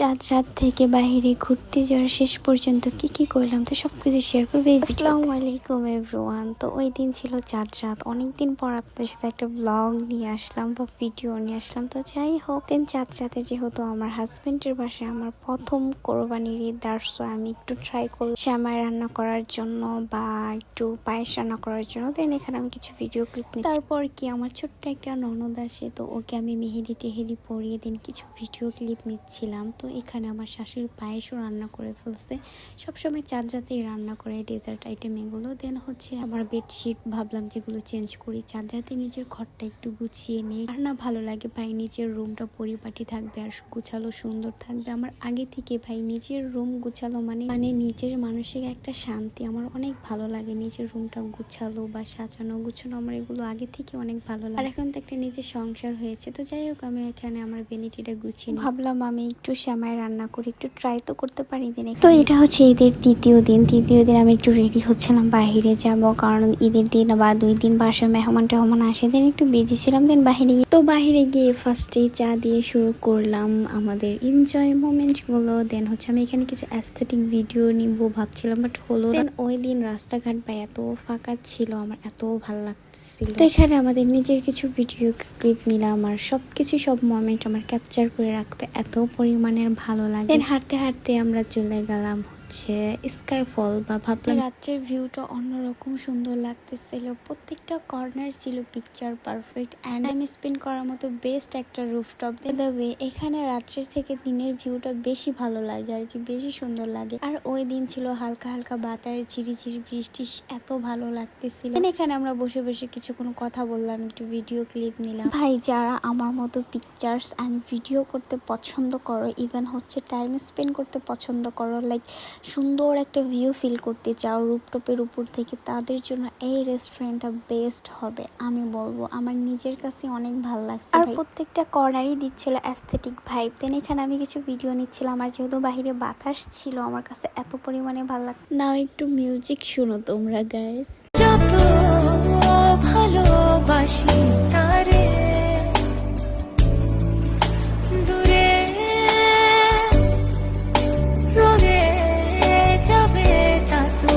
চাঁদ রাত থেকে বাইরে ঘুরতে যাওয়ার শেষ পর্যন্ত কি করলাম তো সবকিছু শেয়ার করবে। আসসালামু আলাইকুম এভরিওয়ান। তো ওই দিন ছিল চাঁদ রাত, অনেকদিন পর আপনাদের সাথে একটা ব্লগ নিয়ে আসলাম বা ভিডিও নিয়ে আসলাম। তো যাই হোক, দিন চাঁদ রাতে যেহেতু আমার হাজবেন্ডের বাসায় আমার প্রথম কোরবানির ঈদ, আমি একটু ট্রাই করলাম সেমাই রান্না করার জন্য বা একটু পায়েস রান্না করার জন্য। দেন এখানে আমি কিছু ভিডিও ক্লিপ নিই। তারপর কি আমার ছোট্ট একটা ননদ আসে, তো ওকে আমি মেহেদি টেহেদি পরিয়ে দিন কিছু ভিডিও ক্লিপ নিচ্ছিলাম। তো এখানে আমার শাশুড়ি পায়েসও রান্না করে ফেলছে। সবসময় চাঁদ রাতেই রান্না করে ডেজার্ট আইটেম এগুলো। দেন হচ্ছে আমার বেডশিট ভাবলাম যেগুলো চেঞ্জ করি, চাঁদ রাতে নিজের ঘরটা একটু গুছিয়ে নিই। আর না ভালো লাগে ভাই, নিজের রুমটা পরিপাটি থাকবে আর গুছালো সুন্দর থাকবে। আমার আগে থেকে ভাই নিজের রুম গুছালো মানে নিজের মানসিক একটা শান্তি। আমার অনেক ভালো লাগে নিজের রুমটা গুছালো বা সাজানো গুছানো, আমার এগুলো আগে থেকে অনেক ভালো লাগে। আর এখন তো একটা নিজের সংসার হয়েছে। তো যাই হোক, আমি এখানে আমার বেনিটিটা গুছিয়ে ভাবলাম আমি একটু সেমাই রান্না করি, একটু ট্রাই তো করতে পারি দিন। তো এটা হচ্ছে ঈদের তৃতীয় দিন আমি একটু রেডি হচ্ছিলাম বাইরে যাব, কারণ ঈদের দিন বা 2 দিন বাসায় মেহমান টেহমান আসে। দিন একটু বিজি ছিলাম। দেন বাইরে গিয়ে ফার্স্টে চা দিয়ে শুরু করলাম আমাদের এনজয় মোমেন্ট গুলো। দেন হচ্ছে আমি এখানে কিছু অ্যাস্থেটিক ভিডিও নিব ভাবছিলাম, বাট হলো। দেন ওই দিন রাস্তাঘাট বা এত ফাঁকা ছিল, আমার এত ভালো লাগতেছিল। তো এখানে আমাদের নিজের কিছু ভিডিও ক্লিপ নিলাম, আর সব মোমেন্ট আমার ক্যাপচার করে রাখতে এত পরিমাণের ভালো লাগে। দেন হাঁটতে হাঁটতে আমরা চলে গেলাম হচ্ছে স্কাই ফল, বা ভাবলাম রাত্রের ভিউটা অন্যরকম সুন্দর লাগতেছিল। প্রত্যেকটা কর্নার ছিল picture perfect and time spend করার মতো বেস্ট একটা রুফটপ। দেবে এখানে রাত্রের থেকে দিনের ভিউটা বেশি ভালো লাগে আর কি, বেশি সুন্দর লাগে। আর ওই দিন ছিল হালকা হালকা বাতাস, ঝিরিঝিরি বৃষ্টি, এত ভালো লাগতেছিল। এখানে আমরা বসে বসে কিছুক্ষণ কথা বললাম, একটু ভিডিও ক্লিপ নিলাম। ভাই যারা আমার মতো পিকচার্স অ্যান্ড ভিডিও করতে পছন্দ করো, ইভেন হচ্ছে টাইম স্পেন্ড করতে পছন্দ করো, লাইক সুন্দর একটা ভিউ ফিল করতে চাও রুফটপের উপর থেকে, তাদের জন্য এই রেস্টুরেন্টটা বেস্ট হবে আমি বলবো। আমার নিজের কাছে অনেক ভালো লাগছে। আর প্রত্যেকটা কর্নারই দিচ্ছিল অ্যাস্থেটিক ভাইব। দেন এখানে আমি কিছু ভিডিও নিচ্ছিলাম, আর যেহেতু বাইরে বাতাস ছিল আমার কাছে এত পরিমাণে ভালো লাগছে। নাও একটু মিউজিক শুনো তোমরা গাইস। যত ভালোবাসি তারে দূরে রয়ে যাবে তা তো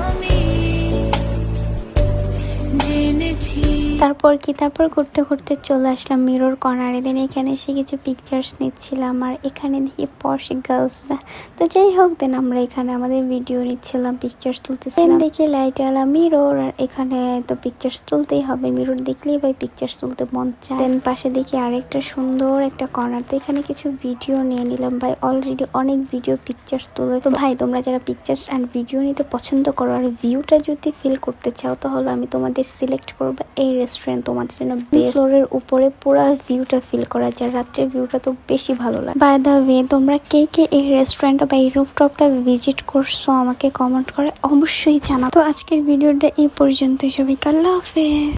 আমি জেনেছি। তারপর ঘুরতে ঘুরতে চলে আসলাম মিরর কর্নারে। দেন এখানে এসে কিছু পিকচার্স নিচ্ছিলাম, আর এখানে দেখি পশ গার্লসরা। তো যাই হোক, দেন আমরা এখানে আমাদের ভিডিও নিচ্ছিলাম, পিকচার্স তুলতেছিলাম। দেখি লাইট আলা মিরর, আর এখানে তো পিকচার্স তুলতেই হবে, মিরর দেখলেই ভাই পিকচার্স তুলতে মন চায়। দেন পাশে দেখি আরেকটা সুন্দর একটা কর্নার, তো এখানে কিছু ভিডিও নিয়ে নিলাম। ভাই অলরেডি অনেক ভিডিও পিকচার্স তুলে। তো ভাই তোমরা যারা পিকচার্স অ্যান্ড ভিডিও নিতে পছন্দ করো আর ভিউটা যদি ফিল করতে চাও, তাহলে আমি তোমাদের সিলেক্ট করবো এই রেস্টুরেন্ট তোমাদের জন্য বেস্ট। ফ্লোরের উপরে পুরো ভিউটা ফিল করা যায়, রাত্রের ভিউটা তো বেশি ভালো লাগে। বাই দ্য ওয়ে, তোমরা কে এই রেস্টুরেন্টটা বা এই রুফটপটা ভিজিট করছো আমাকে কমেন্ট করে অবশ্যই জানাও। তো আজকের ভিডিওটা এই পর্যন্তই, সবাইকে আল্লাহ হাফেজ।